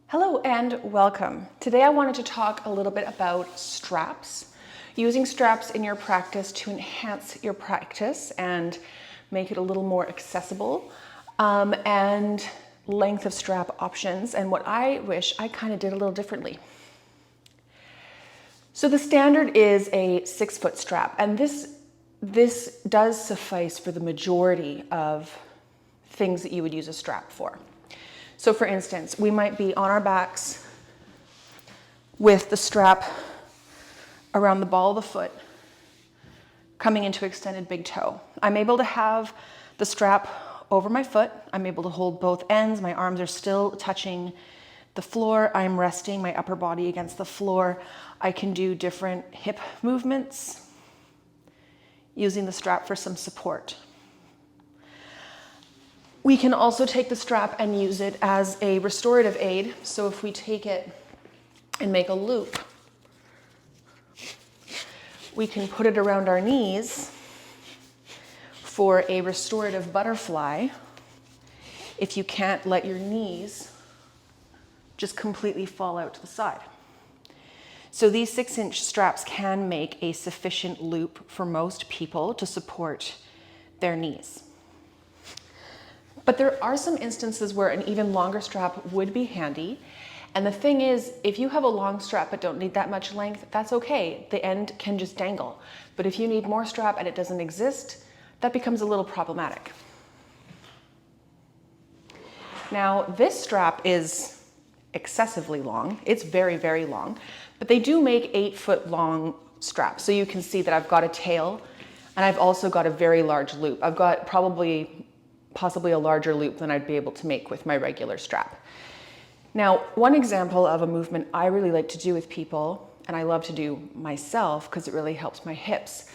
Hello and welcome. Today I wanted to talk a little bit about straps. Using straps in your practice to enhance your practice and make it a little more accessible, and length of strap options, and what I wish I kind of did a little differently. So the standard is a 6-foot strap, and this does suffice for the majority of things that you would use a strap for. So for instance, we might be on our backs with the strap around the ball of the foot, coming into extended big toe. I'm able to have the strap over my foot. I'm able to hold both ends. My arms are still touching the floor. I'm resting my upper body against the floor. I can do different hip movements using the strap for some support. We can also take the strap and use it as a restorative aid. So if we take it and make a loop, we can put it around our knees for a restorative butterfly if you can't let your knees just completely fall out to the side. So these 6-inch straps can make a sufficient loop for most people to support their knees. But there are some instances where an even longer strap would be handy. And the thing is, if you have a long strap but don't need that much length, that's okay. The end can just dangle. But if you need more strap and it doesn't exist, that becomes a little problematic. Now, this strap is excessively long. It's very, very long. But they do make 8-foot long straps. So you can see that I've got a tail and I've also got a very large loop. I've got possibly a larger loop than I'd be able to make with my regular strap. Now, one example of a movement I really like to do with people, and I love to do myself because it really helps my hips,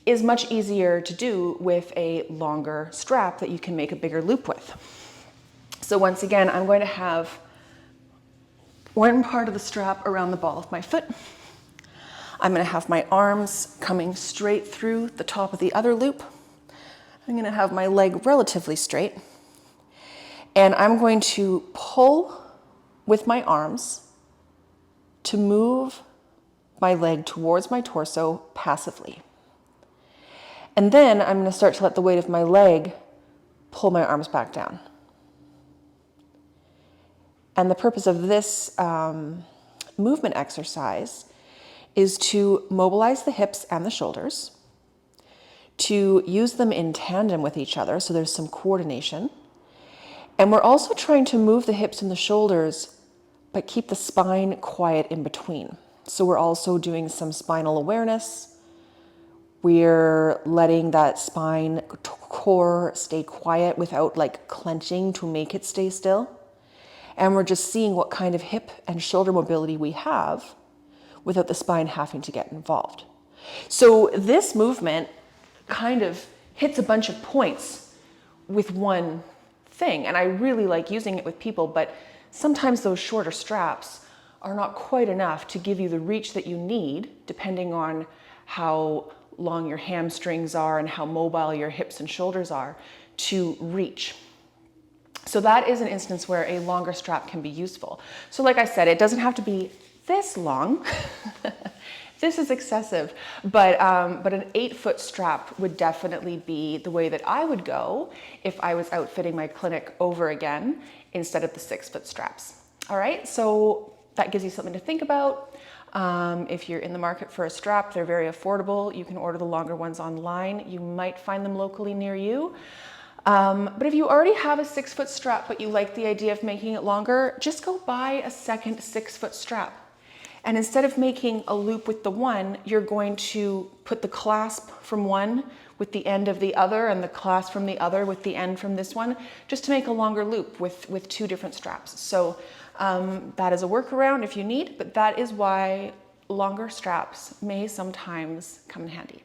is much easier to do with a longer strap that you can make a bigger loop with. So once again, I'm going to have one part of the strap around the ball of my foot. I'm going to have my arms coming straight through the top of the other loop. I'm going to have my leg relatively straight, and I'm going to pull with my arms to move my leg towards my torso passively. And then I'm going to start to let the weight of my leg pull my arms back down. And the purpose of this movement exercise is to mobilize the hips and the shoulders, to use them in tandem with each other, so there's some coordination. And we're also trying to move the hips and the shoulders, but keep the spine quiet in between. So we're also doing some spinal awareness. We're letting that spine core stay quiet without like clenching to make it stay still. And we're just seeing what kind of hip and shoulder mobility we have without the spine having to get involved. So this movement kind of hits a bunch of points with one thing. And I really like using it with people, but sometimes those shorter straps are not quite enough to give you the reach that you need, depending on how long your hamstrings are and how mobile your hips and shoulders are to reach. So that is an instance where a longer strap can be useful. So like I said, it doesn't have to be this long. This is excessive, but an 8-foot strap would definitely be the way that I would go if I was outfitting my clinic over again instead of the 6-foot straps. All right, so that gives you something to think about. If you're in the market for a strap, they're very affordable. You can order the longer ones online. You might find them locally near you. But if you already have a 6-foot strap, but you like the idea of making it longer, just go buy a second 6-foot strap. And instead of making a loop with the one, you're going to put the clasp from one with the end of the other and the clasp from the other with the end from this one, just to make a longer loop with 2 different straps. So that is a workaround if you need, but that is why longer straps may sometimes come in handy.